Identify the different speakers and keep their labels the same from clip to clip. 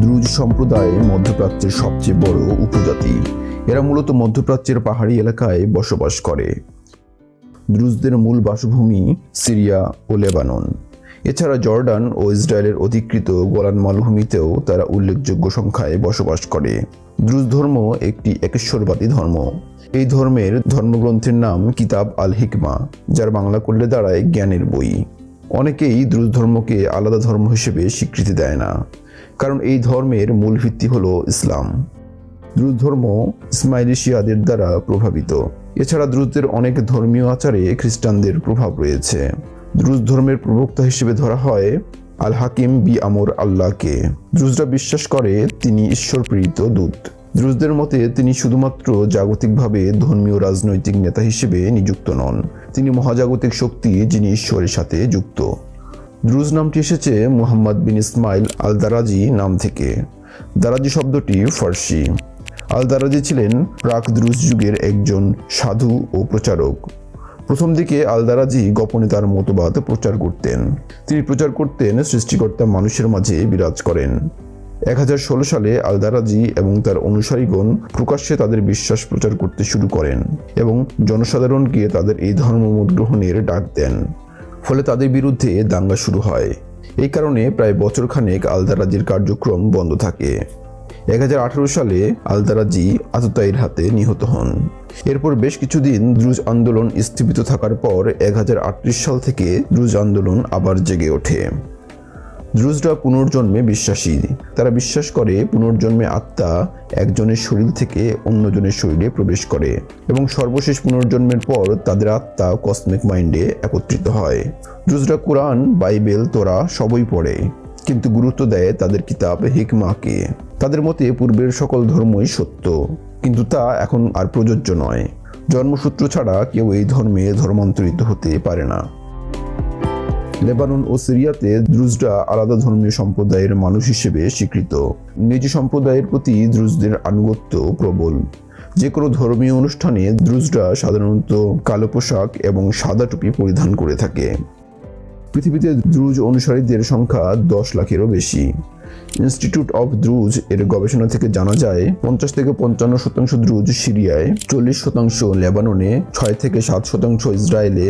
Speaker 1: Druze সম্প্রদায় মধ্যপ্রাচ্যের সবচেয়ে বড় উপজাতি। এরা মূলত মধ্যপ্রাচ্যের পাহাড়ি এলাকায় বসবাস করে। দ্রুজদের মূল বাসভূমি সিরিয়া ও লেবানন। এছাড়া জর্ডান ও ইসরায়েলের অধিকৃত গোলান মালভূমিতেও তারা উল্লেখযোগ্য সংখ্যায় বসবাস করে। দ্রুজ ধর্ম একটি একেশ্বরবাদী ধর্ম। এই ধর্মের ধর্মগ্রন্থের নাম কিতাব আল হিকমা, যার বাংলা করলে দাঁড়ায় জ্ঞানের বই। অনেকেই দ্রুজ ধর্মকে আলাদা ধর্ম হিসেবে স্বীকৃতি দেয় না, কারণ এই ধর্মের মূল ভিত্তি হলো ইসলাম। দ্রুজ ধর্ম ইসমাইলি শিয়াদের দ্বারা প্রভাবিত। এছাড়া দ্রুজদের অনেক ধর্মীয় আচারে খ্রিস্টানদের প্রভাব রয়েছে। দ্রুজ ধর্মের প্রবক্তা হিসেবে ধরা হয় আল হাকিম বি আমর আল্লাহকে। দ্রুজরা বিশ্বাস করে তিনি ঈশ্বর প্রেরিত দূত। দ্রুজদের মতে তিনি শুধুমাত্র জাগতিকভাবে ধর্মীয় রাজনৈতিক নেতা হিসেবে নিযুক্ত নন, তিনি মহাজাগতিক শক্তি যিনি ঈশ্বরের সাথে যুক্ত। দ্রুজ নামটি এসেছে মুহাম্মদ বিন ইসমাইল আল দারাজি নাম থেকে। দারাজি শব্দটি ফার্সি। আল দারাজি ছিলেন প্রাক দ্রুজ যুগের একজন সাধু ও প্রচারক। প্রথম দিকে আল দারাজি গোপনে তার মতবাদ প্রচার করতেন। তিনি প্রচার করতেন সৃষ্টিকর্তা মানুষের মাঝে বিরাজ করেন। 1016 সালে আল দারাজি এবং তার অনুসারীগণ প্রকাশ্যে তাদের বিশ্বাস প্রচার করতে শুরু করেন এবং জনসাধারণকে তাদের এই ধর্মমত গ্রহণের ডাক দেন। ফলে তাদের বিরুদ্ধে দাঙ্গা শুরু হয়। এই কারণে প্রায় বছরখানেক আল দারাজির কার্যক্রম বন্ধ থাকে। 1018 সালে আল দারাজি আততায়ীর হাতে নিহত হন। এরপর বেশ কিছুদিন দ্রুজ আন্দোলন স্থগিত থাকার পর 1038 সাল থেকে দ্রুজ আন্দোলন আবার জেগে ওঠে। দ্রুজরা পুনর্জন্মে বিশ্বাসী। তারা বিশ্বাস করে পুনর্জন্মে আত্মা একজনের শরীর থেকে অন্যজনের শরীরে প্রবেশ করে এবং সর্বশেষ পুনর্জন্মের পর তাদের আত্মা কসমিক মাইন্ডে একত্রিত হয়। দ্রুজরা কুরআন, বাইবেল, তোরা সবই পড়ে, কিন্তু গুরুত্ব দেয় তাদের কিতাব হিকমাকে। তাদের মতে পূর্বের সকল ধর্মই সত্য, কিন্তু তা এখন আর প্রযোজ্য নয়। জন্মসূত্র ছাড়া কেউ এই ধর্মে ধর্মান্তরিত হতে পারে না। লেবানন ও সিরিয়াতে দ্রুজরা আলাদা ধর্মীয় সম্প্রদায়ের মানুষ হিসেবে স্বীকৃত। নিজ সম্প্রদায়ের প্রতি দ্রুজদের আনুগত্য প্রবল। যে কোনো ধর্মীয় অনুষ্ঠানে দ্রুজরা সাধারণত কালো পোশাক এবং সাদা টুপি পরিধান করে থাকে। পৃথিবীতে দ্রুজ অনুসারীদের সংখ্যা 10 লাখেরও বেশি। ইনস্টিটিউট অফ দ্রুজ এর গবেষণা থেকে জানা যায় 50 থেকে 55% দ্রুজ সিরিয়ায়, 40% লেবাননে, 6 থেকে 7% ইসরায়েলে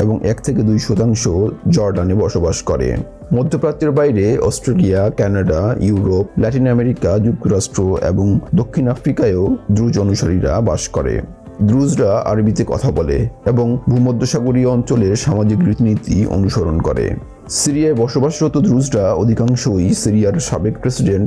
Speaker 1: এবং 1 থেকে 2% জর্ডানে বসবাস করে। মধ্যপ্রাচ্যের বাইরে Australia, Canada, Europe, Latin America, যুক্তরাষ্ট্র এবং দক্ষিণ আফ্রিকায়ও দ্রুজ অনুসারীরা বাস করে। দ্রুজরা আরবিতে কথা বলে এবং ভূমধ্যসাগরীয় অঞ্চলের সামাজিক রীতিনীতি অনুসরণ করে। সিরিয়ায় বসবাসরত দ্রুজরা অধিকাংশই সিরিয়ার সাবেক প্রেসিডেন্ট